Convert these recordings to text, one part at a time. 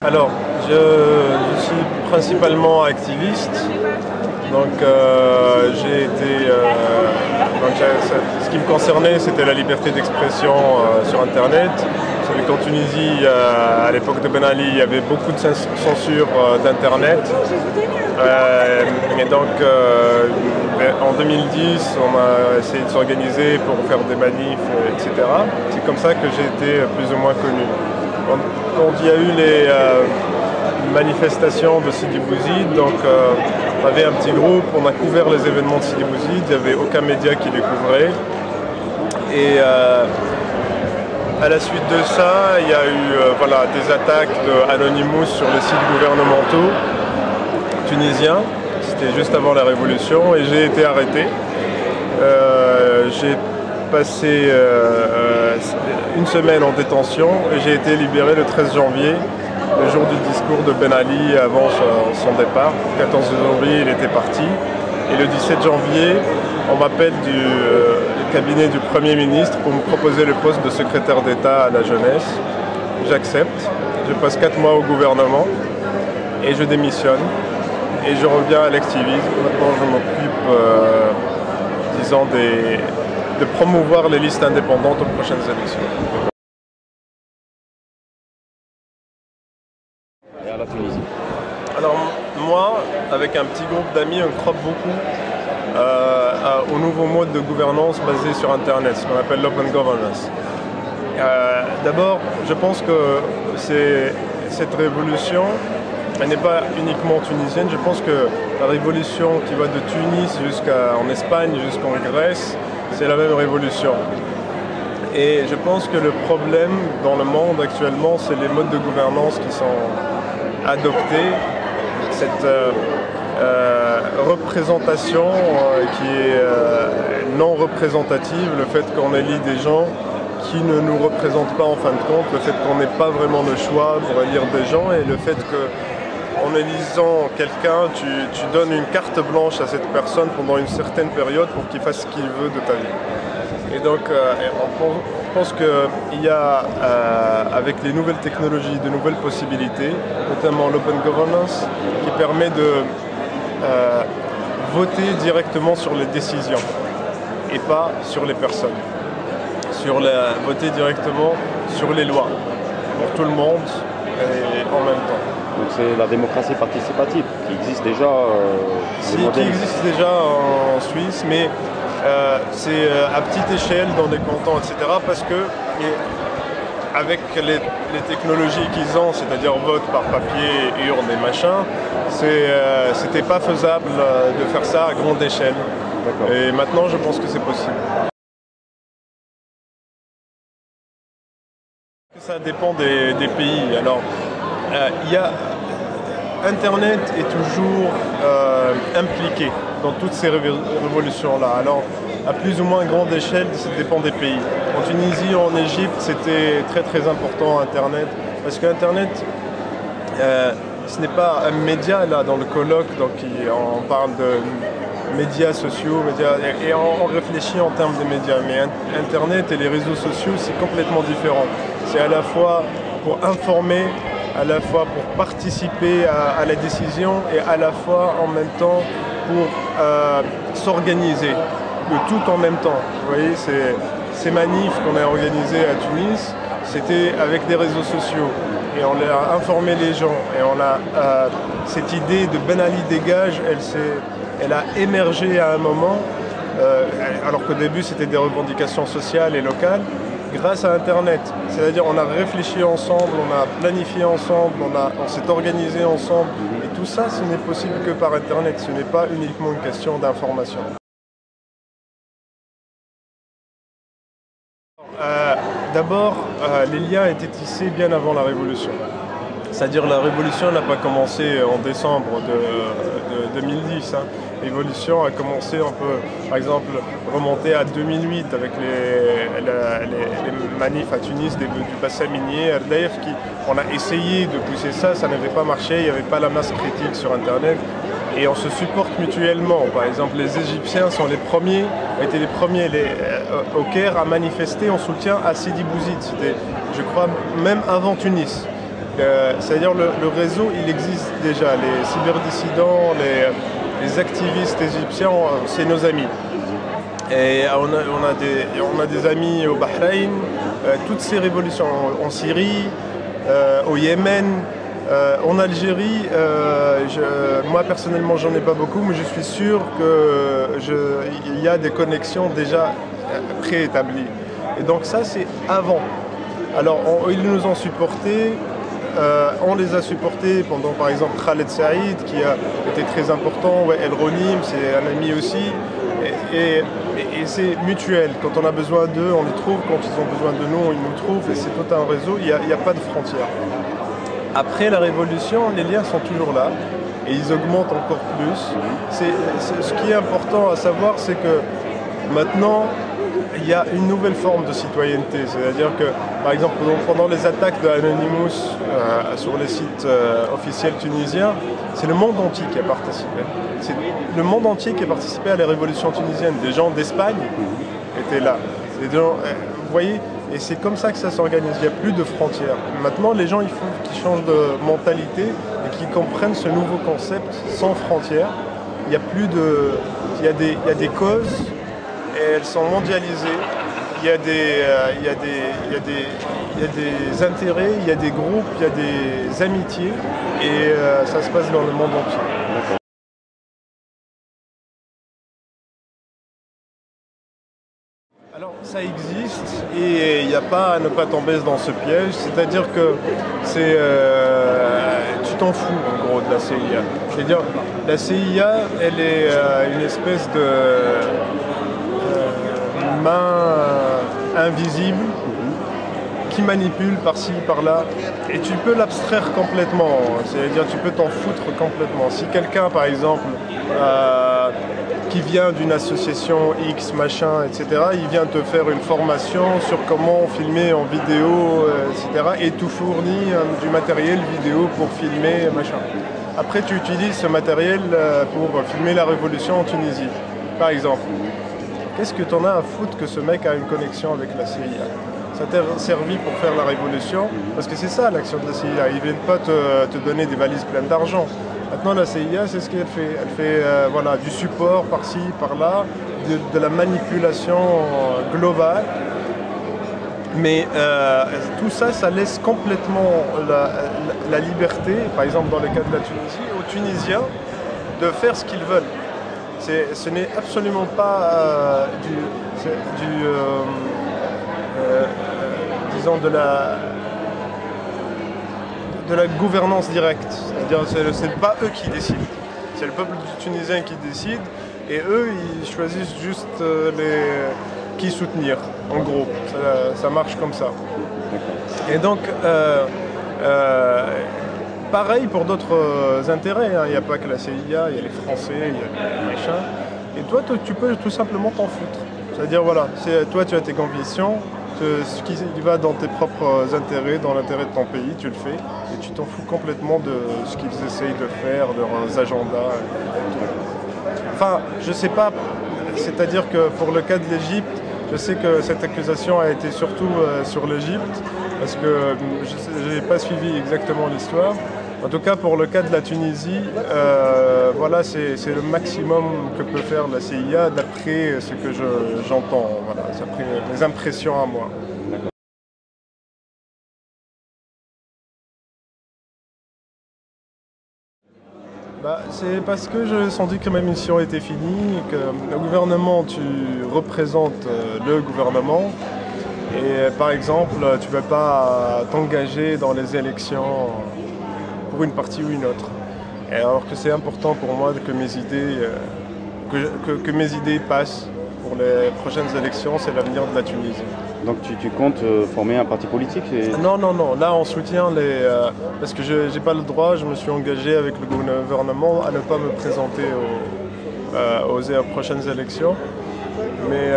Alors, je suis principalement activiste, donc j'ai été. Ce qui me concernait, c'était la liberté d'expression sur Internet. Vous savez qu'en Tunisie, à l'époque de Ben Ali, il y avait beaucoup de censure d'Internet. Et donc, en 2010, on a essayé de s'organiser pour faire des manifs, etc. C'est comme ça que j'ai été plus ou moins connu. Quand il y a eu les manifestations de Sidi Bouzid, donc on avait un petit groupe, on a couvert les événements de Sidi Bouzid, il n'y avait aucun média qui les couvrait. Et à la suite de ça, il y a eu des attaques d'Anonymous sur les sites gouvernementaux tunisiens. C'était juste avant la révolution et j'ai été arrêté. J'ai passé une semaine en détention et j'ai été libéré le 13 janvier, le jour du discours de Ben Ali avant son départ. Le 14 janvier, il était parti. Et le 17 janvier, on m'appelle du cabinet du Premier ministre pour me proposer le poste de secrétaire d'État à la jeunesse. J'accepte. Je passe 4 mois au gouvernement et je démissionne. Et je reviens à l'activisme. Maintenant, je m'occupe, de promouvoir les listes indépendantes aux prochaines élections. Et à la Tunisie. Alors moi, avec un petit groupe d'amis, on croit beaucoup au nouveau mode de gouvernance basé sur Internet, ce qu'on appelle l'open governance. D'abord, je pense que cette révolution, elle n'est pas uniquement tunisienne. Je pense que la révolution qui va de Tunis jusqu'en Espagne, jusqu'en Grèce, c'est la même révolution. Et je pense que le problème dans le monde actuellement, c'est les modes de gouvernance qui sont adoptés, cette représentation qui est non représentative, le fait qu'on élit des gens qui ne nous représentent pas en fin de compte, le fait qu'on n'ait pas vraiment le choix pour élire des gens et le fait que en élisant quelqu'un, tu donnes une carte blanche à cette personne pendant une certaine période pour qu'il fasse ce qu'il veut de ta vie. Et donc, on pense qu'il y a, avec les nouvelles technologies, de nouvelles possibilités, notamment l'open governance, qui permet de voter directement sur les décisions et pas sur les personnes. Voter directement sur les lois, pour tout le monde et en même temps. Donc c'est la démocratie participative qui existe déjà. Qui existe déjà en Suisse, mais c'est à petite échelle dans des cantons, etc. Parce que avec les technologies qu'ils ont, c'est-à-dire vote par papier, urne et machin, c'était pas faisable de faire ça à grande échelle. Et maintenant, je pense que c'est possible. Ça dépend des pays. Alors, Internet est toujours impliqué dans toutes ces révolutions-là. Alors, à plus ou moins grande échelle, ça dépend des pays. En Tunisie, en Égypte, c'était très très important Internet, parce que Internet, ce n'est pas un média là dans le colloque, donc on parle de médias sociaux, et on réfléchit en termes de médias. Mais Internet et les réseaux sociaux, c'est complètement différent. C'est à la fois pour informer, à la fois pour participer à la décision et à la fois en même temps pour s'organiser, le tout en même temps. Vous voyez, ces manifs qu'on a organisés à Tunis, c'était avec des réseaux sociaux et on a informé les gens et on a cette idée de Ben Ali dégage, elle a émergé à un moment, alors qu'au début c'était des revendications sociales et locales, grâce à Internet. C'est-à-dire on a réfléchi ensemble, on a planifié ensemble, on s'est organisé ensemble. Et tout ça, ce n'est possible que par Internet. Ce n'est pas uniquement une question d'information. D'abord, les liens étaient tissés bien avant la Révolution. C'est-à-dire la Révolution n'a pas commencé en décembre de 2010. L'évolution a commencé, on peut par exemple remonter à 2008 avec les manifs à Tunis du bassin minier Ardève. On a essayé de pousser ça, ça n'avait pas marché, il n'y avait pas la masse critique sur Internet. Et on se supporte mutuellement. Par exemple, les Égyptiens ont été les premiers au Caire à manifester en soutien à Sidi Bouzid. C'était, je crois, même avant Tunis. C'est-à-dire le réseau, il existe déjà. Les cyberdissidents, les activistes égyptiens, c'est nos amis. Et on a des amis au Bahreïn, toutes ces révolutions en Syrie, au Yémen, en Algérie. Moi personnellement, j'en ai pas beaucoup, mais je suis sûr qu'il y a des connexions déjà préétablies. Et donc ça, c'est avant. Alors, ils nous ont supportés. On les a supportés pendant, par exemple, Khaled Saïd, qui a été très important. Ouais, El Ronim, c'est un ami aussi. Et c'est mutuel. Quand on a besoin d'eux, on les trouve. Quand ils ont besoin de nous, ils nous trouvent. Et c'est tout un réseau. Il n'y a pas de frontières. Après la Révolution, les liens sont toujours là. Et ils augmentent encore plus. Ce qui est important à savoir, c'est que maintenant, il y a une nouvelle forme de citoyenneté. C'est-à-dire que, par exemple, pendant les attaques de Anonymous sur les sites officiels tunisiens, c'est le monde entier qui a participé. C'est le monde entier qui a participé à la révolution tunisienne. Des gens d'Espagne étaient là. Des gens, vous voyez, et c'est comme ça que ça s'organise. Il n'y a plus de frontières. Maintenant, les gens, il faut qu'ils changent de mentalité et qu'ils comprennent ce nouveau concept sans frontières. Il y a plus de, il y a des causes. Et elles sont mondialisées, il y a des intérêts, il y a des groupes, il y a des amitiés, et ça se passe dans le monde entier. Alors ça existe, et il n'y a pas à ne pas tomber dans ce piège, c'est-à-dire que tu t'en fous en gros de la CIA. C'est-à-dire la CIA, elle est une espèce de main invisible qui manipule par-ci, par-là, et tu peux l'abstraire complètement, c'est-à-dire tu peux t'en foutre complètement. Si quelqu'un, par exemple, qui vient d'une association X, machin, etc., il vient te faire une formation sur comment filmer en vidéo, etc., et tout fournit du matériel vidéo pour filmer, machin. Après, tu utilises ce matériel pour filmer la révolution en Tunisie, par exemple. Qu'est-ce que t'en as à foutre que ce mec a une connexion avec la CIA? Ça t'a servi pour faire la révolution, parce que c'est ça l'action de la CIA. Ils ne viennent pas te donner des valises pleines d'argent. Maintenant, la CIA, c'est ce qu'elle fait. Elle fait voilà, du support par-ci, par-là, de la manipulation globale. Mais tout ça, ça laisse complètement la liberté, par exemple dans le cas de la Tunisie, aux Tunisiens de faire ce qu'ils veulent. Ce n'est absolument pas disons de la gouvernance directe. C'est-à-dire c'est pas eux qui décident. C'est le peuple tunisien qui décide et eux ils choisissent juste qui soutenir. En gros, ça marche comme ça. Et donc pareil pour d'autres intérêts, hein. Il n'y a pas que la CIA, il y a les Français, il y a les machins. Et toi, tu peux tout simplement t'en foutre. C'est-à-dire, voilà, toi, tu as tes convictions, ce qui va dans tes propres intérêts, dans l'intérêt de ton pays, tu le fais. Et tu t'en fous complètement de ce qu'ils essayent de faire, de leurs agendas. Enfin, je sais pas, c'est-à-dire que pour le cas de l'Égypte, je sais que cette accusation a été surtout sur l'Égypte, parce que je n'ai pas suivi exactement l'histoire. En tout cas, pour le cas de la Tunisie, voilà, c'est le maximum que peut faire la CIA d'après ce que j'entends. Voilà, d'après mes impressions à moi. Bah, c'est parce que j'ai senti que ma mission était finie, que le gouvernement, tu représentes le gouvernement. Et par exemple, tu ne peux pas t'engager dans les élections pour une partie ou une autre. Et alors que c'est important pour moi que mes idées, que mes idées passent pour les prochaines élections, c'est l'avenir de la Tunisie. Donc tu comptes former un parti politique Non, non, non. Là, on soutient parce que je n'ai pas le droit, je me suis engagé avec le gouvernement à ne pas me présenter aux prochaines élections. Mais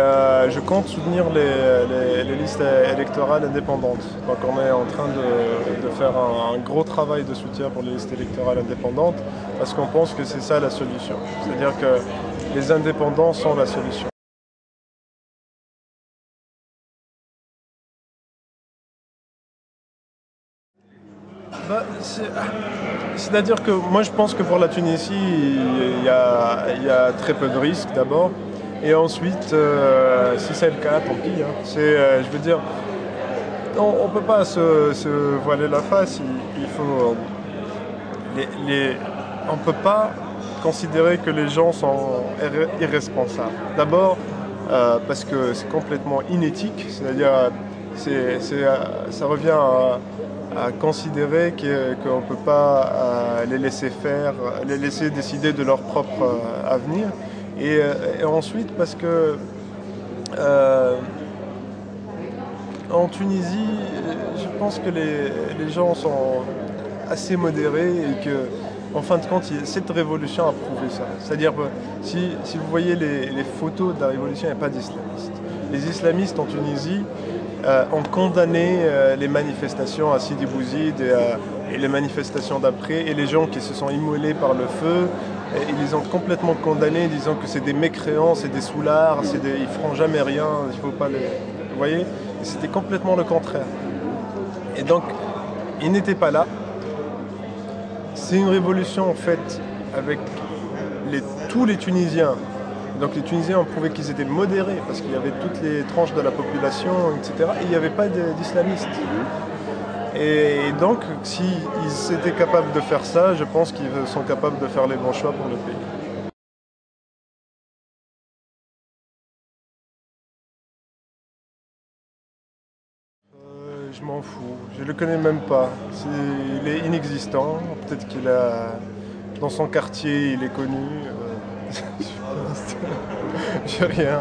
je compte soutenir les listes électorales indépendantes. Donc on est en train de faire un gros travail de soutien pour les listes électorales indépendantes parce qu'on pense que c'est ça la solution. C'est-à-dire que les indépendants sont la solution. C'est-à-dire que moi je pense que pour la Tunisie, il y a très peu de risques d'abord. Et ensuite, si c'est le cas, tant pis. Hein. Je veux dire, on ne peut pas se voiler la face. Il faut, on ne peut pas considérer que les gens sont irresponsables. D'abord, parce que c'est complètement inéthique, c'est-à-dire ça revient à considérer qu'on ne peut pas les laisser faire, les laisser décider de leur propre avenir. Et ensuite, parce que en Tunisie, je pense que les gens sont assez modérés et que, en fin de compte, cette révolution a prouvé ça. C'est-à-dire, si vous voyez les photos de la révolution, il n'y a pas d'islamistes. Les islamistes en Tunisie ont condamné les manifestations à Sidi Bouzid et les manifestations d'après, et les gens qui se sont immolés par le feu, ils les ont complètement condamnés, disant que c'est des mécréants, c'est des soulards, ils feront jamais rien, il faut pas les... Vous voyez? Et c'était complètement le contraire. Et donc, ils n'étaient pas là. C'est une révolution faite avec tous les Tunisiens. Donc les Tunisiens ont prouvé qu'ils étaient modérés parce qu'il y avait toutes les tranches de la population, etc. Et il n'y avait pas d'islamistes. Et donc, s'ils étaient capables de faire ça, je pense qu'ils sont capables de faire les bons choix pour le pays. Je m'en fous, je le connais même pas. Il est inexistant. Peut-être qu'il a dans son quartier, il est connu. J'ai rien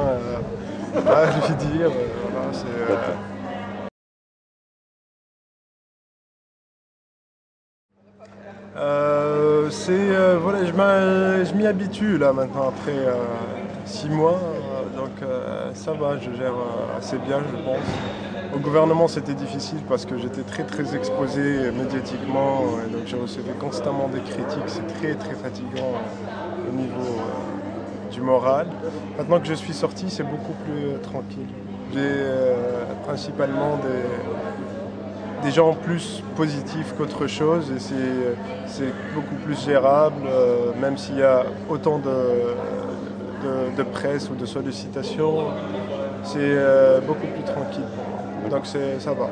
à lui dire. Voilà, voilà, je m'y habitue là maintenant après 6 mois, donc ça va, je gère assez bien, je pense. Au gouvernement, c'était difficile parce que j'étais très exposé médiatiquement, donc je recevais constamment des critiques, c'est très fatigant au niveau du moral. Maintenant que je suis sorti, c'est beaucoup plus tranquille. J'ai principalement des gens plus positifs qu'autre chose et c'est beaucoup plus gérable, même s'il y a autant de presse ou de sollicitations, c'est beaucoup plus tranquille. Donc ça va.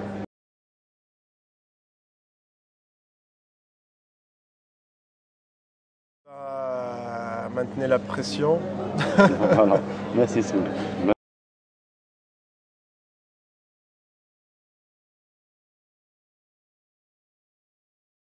Maintenez la pression. Voilà. Merci, Soul.